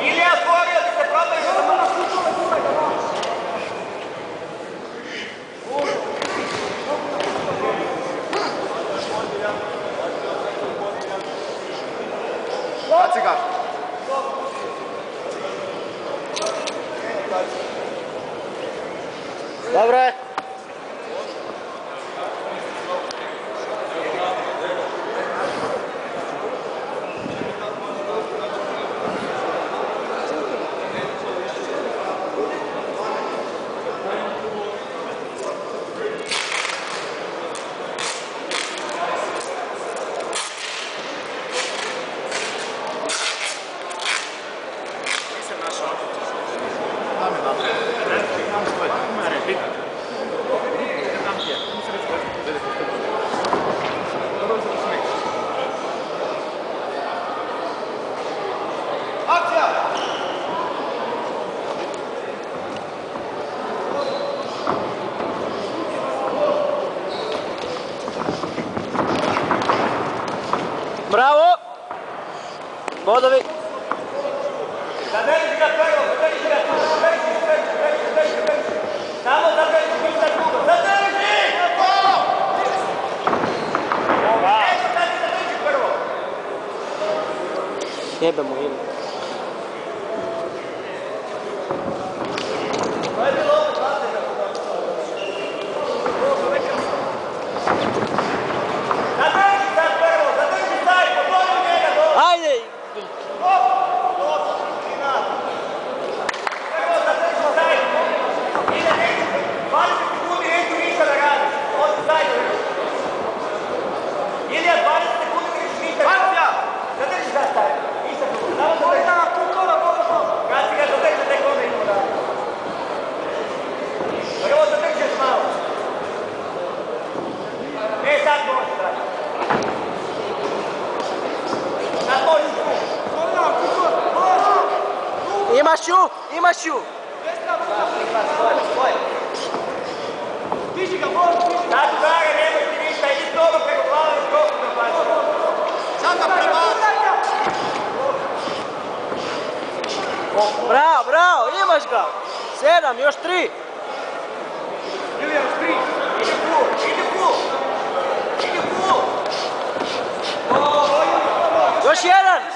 Ilija otvorio da se probaju Baci ga! Dobro je! Bravo! Bodovi! Zadrži ga prvo, zadrži ga tu, zadrži. Samo zadrži, ništa drugo, zadrži! Eto sad ti zadrži prvo. Jebe mu ime. To je bilo opet vate da se da. Zadrži sad prvo, zadrži taj, potvori njega dole. Ajde! Prvo zadrži taj. Ide neću, 20 sekundi neću ništa da radiš. Odi zajedno još. Ilija, 20 sekundi neću ništa da radiš. Zadrži sad taj. Ništa drugo. Samo zadrži. Kad si ga zadrži, tek onda idemo raditi. Prvo zadržiš malo. Ne, sad možeš raditi. Sad možeš tu. Imaš ju! Imaš ju! Sad udare, nemoj ti ništa, idi dobro preko glave i skoku da plaći. Sad ga prebaci. Bravo, bravo! Imaš ga! 7, još 3! Ilija, još 3. Ide pul, ide pul. Ide pul. Još 1!